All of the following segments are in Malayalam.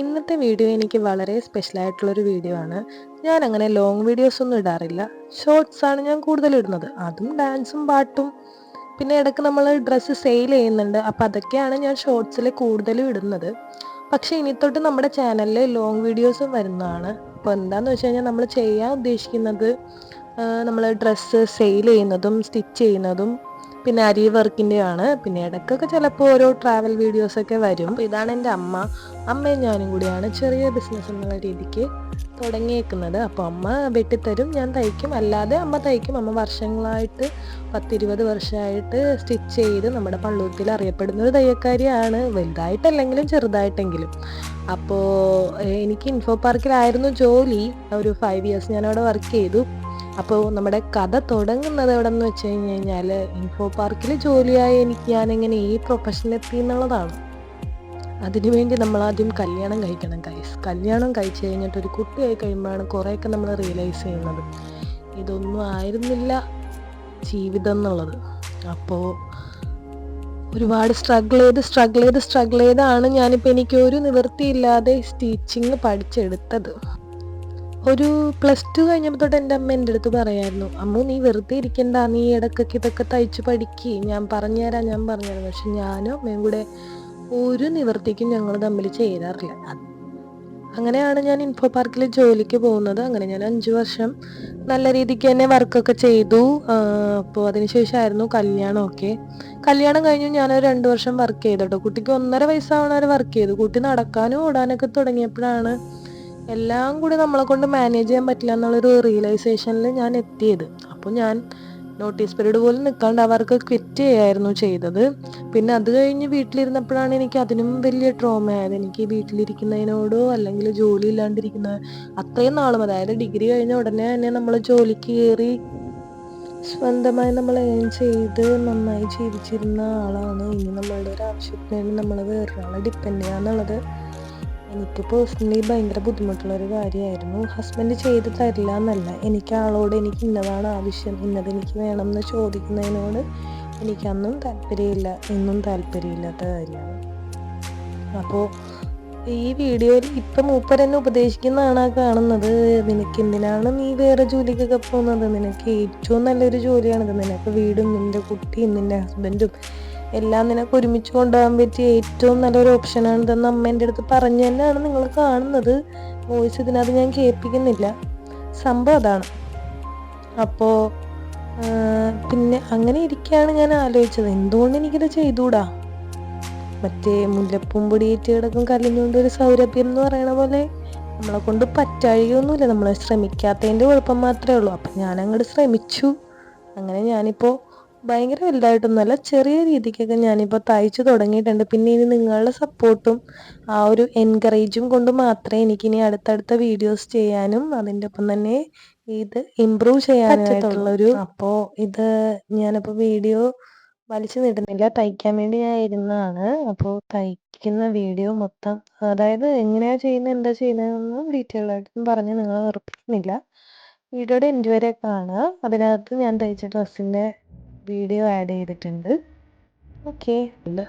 ഇന്നത്തെ വീഡിയോ എനിക്ക് വളരെ സ്പെഷ്യലായിട്ടുള്ളൊരു വീഡിയോ ആണ്. ഞാൻ അങ്ങനെ ലോങ് വീഡിയോസ് ഒന്നും ഇടാറില്ല. ഷോർട്സ് ആണ് ഞാൻ കൂടുതൽ ഇടുന്നത്. അതും ഡാൻസും പാട്ടും പിന്നെ ഇടയ്ക്ക് നമ്മൾ ഡ്രസ്സ് സെയിൽ ചെയ്യുന്നുണ്ട്. അപ്പോൾ അതൊക്കെയാണ് ഞാൻ ഷോർട്സിൽ കൂടുതലും ഇടുന്നത്. പക്ഷേ ഇനി തൊട്ട് നമ്മുടെ ചാനലിൽ ലോങ് വീഡിയോസും വരുന്നതാണ്. അപ്പോൾ എന്താണെന്ന് വെച്ച് കഴിഞ്ഞാൽ നമ്മൾ ചെയ്യാൻ ഉദ്ദേശിക്കുന്നത് നമ്മൾ ഡ്രസ്സ് സെയിൽ ചെയ്യുന്നതും സ്റ്റിച്ച് ചെയ്യുന്നതും പിന്നെ അരി വർക്കിൻ്റെയാണ്. പിന്നെ ഇടയ്ക്കൊക്കെ ചിലപ്പോൾ ഓരോ ട്രാവൽ വീഡിയോസൊക്കെ വരും. അപ്പോൾ ഇതാണ് എൻ്റെ അമ്മയും ഞാനും കൂടിയാണ് ചെറിയ ബിസിനസ് എന്നുള്ള രീതിക്ക് തുടങ്ങിയേക്കുന്നത്. അപ്പോൾ അമ്മ വെട്ടിത്തരും, ഞാൻ തയ്ക്കും. അല്ലാതെ അമ്മ തയ്ക്കും. അമ്മ വർഷങ്ങളായിട്ട് 10-20 വർഷമായിട്ട് സ്റ്റിച്ച് ചെയ്ത് നമ്മുടെ പള്ളുരുത്തിയിൽ അറിയപ്പെടുന്ന ഒരു തയ്യൽക്കാരിയാണ്. വലുതായിട്ടല്ലെങ്കിലും ചെറുതായിട്ടെങ്കിലും. അപ്പോൾ എനിക്ക് ഇൻഫോ പാർക്കിലായിരുന്നു ജോലി. ഒരു 5 ഇയേഴ്സ് ഞാനവിടെ വർക്ക് ചെയ്തു. അപ്പോൾ നമ്മുടെ കഥ തുടങ്ങുന്നത് എവിടെ എന്ന് വെച്ച് കഴിഞ്ഞാൽ ഇൻഫോ പാർക്കിൽ ജോലിയായി ഞാനെങ്ങനെ ഈ പ്രൊഫഷനിലെത്തി എന്നുള്ളതാണ്. അതിനുവേണ്ടി നമ്മൾ ആദ്യം കല്യാണം കഴിക്കണം ഗൈസ്. കല്യാണം കഴിച്ച് കഴിഞ്ഞിട്ട് ഒരു കുട്ടിയായി കഴിയുമ്പോഴാണ് കുറേയൊക്കെ നമ്മൾ റിയലൈസ് ചെയ്യുന്നത് ഇതൊന്നും ആയിരുന്നില്ല ജീവിതം എന്നുള്ളത്. അപ്പോൾ ഒരുപാട് സ്ട്രഗിൾ ചെയ്താണ് ഞാനിപ്പോൾ എനിക്കൊരു നിവൃത്തിയില്ലാതെ സ്റ്റിച്ചിങ് പഠിച്ചെടുത്തത്. ഒരു +2 കഴിഞ്ഞപ്പോൾ തൊട്ട് എൻ്റെ അമ്മ എൻ്റെ അടുത്ത് പറയായിരുന്നു, അമ്മു നീ വെറുതെ ഇരിക്കണ്ട, നീ ഇടയ്ക്കൊക്കെ ഇതൊക്കെ തയ്ച്ച് പഠിക്ക്, ഞാൻ പറഞ്ഞുതരാം. പക്ഷെ ഞാനും അമ്മയും കൂടെ ഒരു നിവൃത്തിക്കും ഞങ്ങൾ തമ്മിൽ ചേരാറില്ല. അങ്ങനെയാണ് ഞാൻ ഇൻഫോ പാർക്കിൽ ജോലിക്ക് പോകുന്നത്. അങ്ങനെ ഞാൻ 5 വർഷം നല്ല രീതിക്ക് തന്നെ വർക്കൊക്കെ ചെയ്തു. അപ്പോൾ അതിനുശേഷമായിരുന്നു കല്യാണമൊക്കെ. കല്യാണം കഴിഞ്ഞു ഞാനൊരു 2 വർഷം വർക്ക് ചെയ്തു കേട്ടോ. കുട്ടിക്ക് 1.5 വയസ്സാവണ വരെ വർക്ക് ചെയ്തു. കുട്ടി നടക്കാനും ഓടാനൊക്കെ തുടങ്ങിയപ്പോഴാണ് എല്ലാം കൂടി നമ്മളെ കൊണ്ട് മാനേജ് ചെയ്യാൻ പറ്റില്ല എന്നുള്ളൊരു റിയലൈസേഷനിൽ ഞാൻ എത്തിയത്. അപ്പോൾ ഞാൻ നോട്ടീസ് പീരീഡ് പോലും നിൽക്കാണ്ട് അവർക്ക് ക്വിറ്റ് ചെയ്യായിരുന്നു ചെയ്തത്. പിന്നെ അത് കഴിഞ്ഞ് വീട്ടിലിരുന്നപ്പോഴാണ് എനിക്ക് അതിനും വലിയ ട്രോമ ആയത്. എനിക്ക് വീട്ടിലിരിക്കുന്നതിനോടോ അല്ലെങ്കിൽ ജോലി ഇല്ലാണ്ടിരിക്കുന്ന അത്രയും നാളും, അതായത് ഡിഗ്രി കഴിഞ്ഞ ഉടനെ തന്നെ നമ്മൾ ജോലിക്ക് കയറി സ്വന്തമായി നമ്മൾ ഏൺ ചെയ്ത് നന്നായി ജീവിച്ചിരുന്ന ആളാണ്. ഇനി നമ്മളുടെ ഒരു ആവശ്യത്തിന് വേണ്ടി നമ്മൾ വേറൊരാളെ ഡിപ്പെൻഡ് ചെയ്യുക എന്നുള്ളത് എനിക്ക് പേഴ്സണലി ഭയങ്കര ബുദ്ധിമുട്ടുള്ളൊരു കാര്യമായിരുന്നു. ഹസ്ബൻഡ് ചെയ്ത് തരില്ല എന്നല്ല, എനിക്ക് ആളോട് എനിക്ക് ഇന്നതാണ് ആവശ്യം, ഇന്നത് എനിക്ക് വേണം എന്ന് ചോദിക്കുന്നതിനോട് എനിക്കന്നും താല്പര്യമില്ല, ഇന്നും താല്പര്യമില്ലാത്ത കാര്യമാണ്. അപ്പോൾ ഈ വീഡിയോയിൽ ഇപ്പം മൂപ്പരെന്നെ ഉപദേശിക്കുന്നതാണ് കാണുന്നത്. നിനക്ക് എന്തിനാണ് നീ വേറെ ജോലിക്കൊക്കെ പോകുന്നത്? നിനക്ക് ഏറ്റവും നല്ലൊരു ജോലിയാണിത്. നിനക്ക് വീടും നിൻ്റെ കുട്ടിയും നിൻ്റെ ഹസ്ബൻഡും എല്ലാം നിനക്ക് ഒരുമിച്ച് കൊണ്ടുപോകാൻ പറ്റിയ ഏറ്റവും നല്ലൊരു ഓപ്ഷനാണിതെന്ന് അമ്മ എൻ്റെ അടുത്ത് പറഞ്ഞു തന്നെയാണ് നിങ്ങൾ കാണുന്നത്. വോയിസ് ഇതിനകത്ത് ഞാൻ കേൾപ്പിക്കുന്നില്ല. സംഭവം അതാണ്. അപ്പോൾ പിന്നെ അങ്ങനെ ഇരിക്കുകയാണ് ഞാൻ ആലോചിച്ചത്, എന്തുകൊണ്ട് എനിക്കിത് ചെയ്തുകൂടാ? മറ്റേ മുല്ലപ്പൂം പൊടിയേറ്റ് കിടക്കും കല്ലിഞ്ഞുകൊണ്ട് ഒരു സൗരഭ്യം എന്ന് പറയണ പോലെ നമ്മളെ കൊണ്ട് പറ്റാഴികയൊന്നുമില്ല. നമ്മൾ ശ്രമിക്കാത്തതിൻ്റെ കുഴപ്പം മാത്രമേ ഉള്ളൂ. അപ്പം ഞാനങ്ങോട്ട് ശ്രമിച്ചു. അങ്ങനെ ഞാനിപ്പോൾ ഭയങ്കര വലുതായിട്ടൊന്നുമല്ല, ചെറിയ രീതിക്കൊക്കെ ഞാനിപ്പോൾ തയ്ച്ചു തുടങ്ങിയിട്ടുണ്ട്. പിന്നെ ഇനി നിങ്ങളുടെ സപ്പോർട്ടും ആ ഒരു എൻകറേജും കൊണ്ട് മാത്രമേ എനിക്കിനി അടുത്തടുത്ത വീഡിയോസ് ചെയ്യാനും അതിൻ്റെ ഒപ്പം തന്നെ ഇത് ഇമ്പ്രൂവ് ചെയ്യാനായിട്ടുള്ളൊരു. അപ്പോൾ ഇത് ഞാനിപ്പോൾ വീഡിയോ വലിച്ചു നീട്ടുന്നില്ല, തയ്ക്കാൻ വേണ്ടി ഞാൻ ഇരുന്നതാണ്. അപ്പോൾ തയ്ക്കുന്ന വീഡിയോ മൊത്തം, അതായത് എങ്ങനെയാണ് ചെയ്യുന്നത് എന്താ ചെയ്യുന്നതെന്നൊന്നും ഡീറ്റെയിൽ ആയിട്ടൊന്നും പറഞ്ഞ് നിങ്ങളെ ഉറപ്പിക്കുന്നില്ല. വീഡിയോയുടെ എൻഡ് വരെ കാണുക. അതിനകത്ത് ഞാൻ തയ്ച്ച ഡ്രസ്സിൻ്റെ വീഡിയോ ആഡ് ചെയ്തിട്ടുണ്ട്. ഓക്കെ,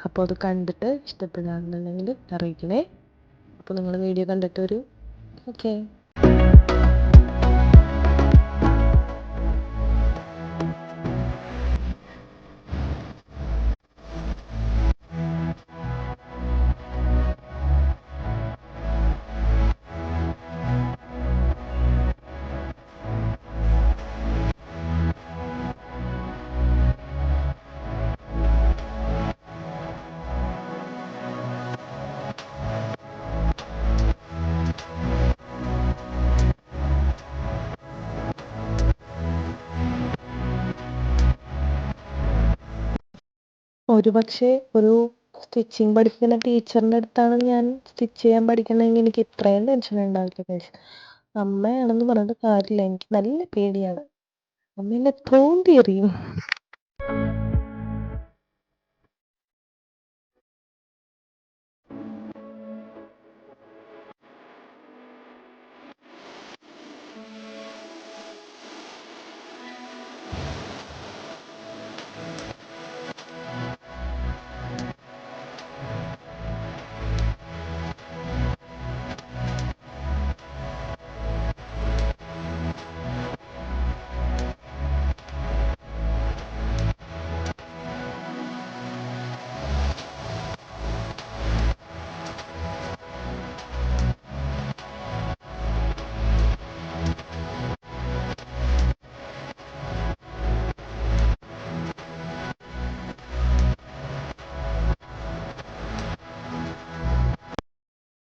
അപ്പോൾ അത് കണ്ടിട്ട് ഇഷ്ടപ്പെടുകയാണെന്നുണ്ടെങ്കിൽ അറിയിക്കണേ. അപ്പോൾ നിങ്ങൾ വീഡിയോ കണ്ടിട്ട് ഓക്കെ. ഒരുപക്ഷെ ഒരു സ്റ്റിച്ചിങ് പഠിപ്പിക്കുന്ന ടീച്ചറിൻ്റെ അടുത്താണ് ഞാൻ സ്റ്റിച്ച് ചെയ്യാൻ പഠിക്കണമെങ്കിൽ എനിക്ക് ഇത്രയും ടെൻഷൻ ഉണ്ടാവില്ല ഗൈസ്. അമ്മയാണെന്ന് പറഞ്ഞിട്ട് കാര്യമില്ല, എനിക്ക് നല്ല പേടിയാണ്. അമ്മ എന്നെ തോണ്ടി എറിയും.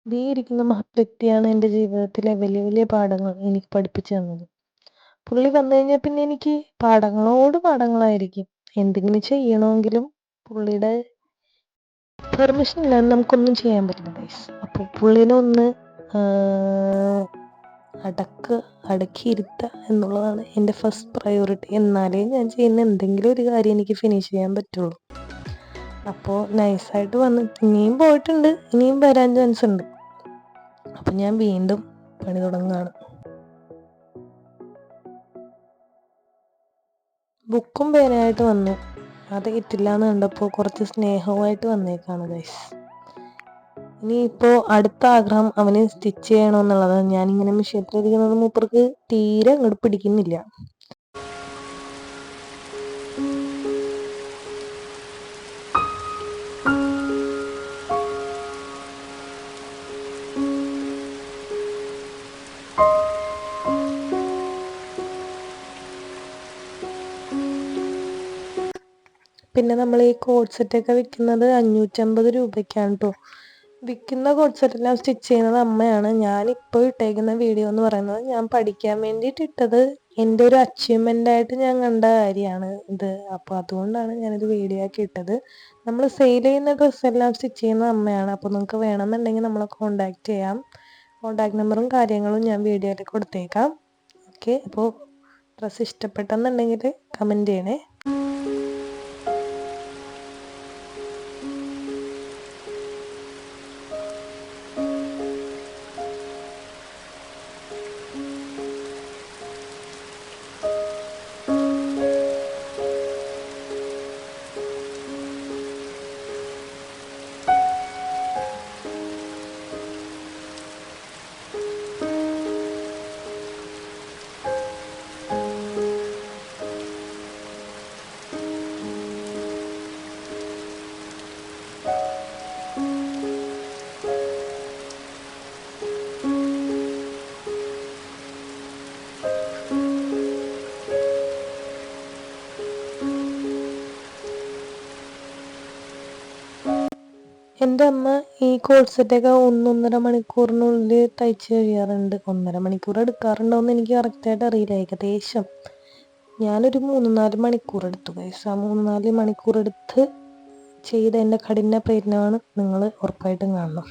ഇരിക്കുന്ന മഹത് വ്യക്തിയാണ് എൻ്റെ ജീവിതത്തിലെ വലിയ വലിയ പാഠങ്ങൾ എനിക്ക് പഠിപ്പിച്ചു തന്നത്. പുള്ളി വന്നു കഴിഞ്ഞാൽ പിന്നെ എനിക്ക് പാഠങ്ങളോട് പാഠങ്ങളായിരിക്കും. എന്തെങ്കിലും ചെയ്യണമെങ്കിലും പുള്ളിയുടെ പെർമിഷൻ ഇല്ലാതെ നമുക്കൊന്നും ചെയ്യാൻ പറ്റില്ല ഗൈസ്. അപ്പോൾ പുള്ളിനെ ഒന്ന് അടക്കിയിരുത്തുക എന്നുള്ളതാണ് എൻ്റെ ഫസ്റ്റ് പ്രയോറിറ്റി. എന്നാലേ ഞാൻ ചെയ്യുന്ന എന്തെങ്കിലും ഒരു കാര്യം എനിക്ക് ഫിനിഷ് ചെയ്യാൻ പറ്റുള്ളൂ. അപ്പോൾ നൈസായിട്ട് വന്ന് ഇനിയും പോയിട്ടുണ്ട്, ഇനിയും വരാൻ ചാൻസ് ഉണ്ട്. അപ്പം ഞാൻ വീണ്ടും പണി തുടങ്ങുകയാണ്. ബുക്കും പേനായിട്ട് വന്നു. അത് കിട്ടില്ല എന്ന് കണ്ടപ്പോൾ കുറച്ച് സ്നേഹവുമായിട്ട് വന്നേക്കാണ് ഗൈസ്. ഇനിയിപ്പോൾ അടുത്ത ആഗ്രഹം അവന് സ്റ്റിച്ച് ചെയ്യണമെന്നുള്ളതാണ്. ഞാനിങ്ങനെ മിഷ്യത്തിലിരിക്കുന്നത് മൂപ്പർക്ക് തീരെ അങ്ങോട്ട് പിടിക്കുന്നില്ല. പിന്നെ നമ്മൾ ഈ കോഡ് സെറ്റൊക്കെ വിൽക്കുന്നത് 550 രൂപയ്ക്കാണ് കേട്ടോ. വിൽക്കുന്ന കോഡ് സെറ്റെല്ലാം സ്റ്റിച്ച് ചെയ്യുന്നത് അമ്മയാണ്. ഞാനിപ്പോൾ ഇട്ടേക്കുന്ന വീഡിയോ എന്ന് പറയുന്നത് ഞാൻ പഠിക്കാൻ വേണ്ടിയിട്ട് ഇട്ടത്, എൻ്റെ ഒരു അച്ചീവ്മെൻ്റ് ആയിട്ട് ഞാൻ കണ്ട കാര്യമാണ് ഇത്. അപ്പോൾ അതുകൊണ്ടാണ് ഞാനിത് വീഡിയോ ആക്കി ഇട്ടത്. നമ്മൾ സെയിൽ ചെയ്യുന്ന ഡ്രസ്സെല്ലാം സ്റ്റിച്ച് ചെയ്യുന്നത് അമ്മയാണ്. അപ്പോൾ നിങ്ങൾക്ക് വേണമെന്നുണ്ടെങ്കിൽ നമ്മളെ കോൺടാക്റ്റ് ചെയ്യാം. കോൺടാക്ട് നമ്പറും കാര്യങ്ങളും ഞാൻ വീഡിയോയിൽ കൊടുത്തേക്കാം. ഓക്കെ, അപ്പോൾ ഡ്രസ്സ് ഇഷ്ടപ്പെട്ടെന്നുണ്ടെങ്കിൽ കമൻറ്റ് ചെയ്യണേ. എൻ്റെ അമ്മ ഈ കോഡ് സെറ്റൊക്കെ 1-1.5 മണിക്കൂറിനുള്ളിൽ തയ്ച്ച് കഴിയാറുണ്ട്. 1.5 മണിക്കൂർ എടുക്കാറുണ്ടോ എന്ന് എനിക്ക് കറക്റ്റായിട്ട് അറിയില്ല. ഏകദേശം ഞാനൊരു 3-4 മണിക്കൂർ എടുത്തു ഗൈസ്. ആ 3-4 മണിക്കൂർ എടുത്ത് ചെയ്ത എൻ്റെ കഠിന പ്രയത്നമാണ് നിങ്ങൾ ഉറപ്പായിട്ടും കാണണം.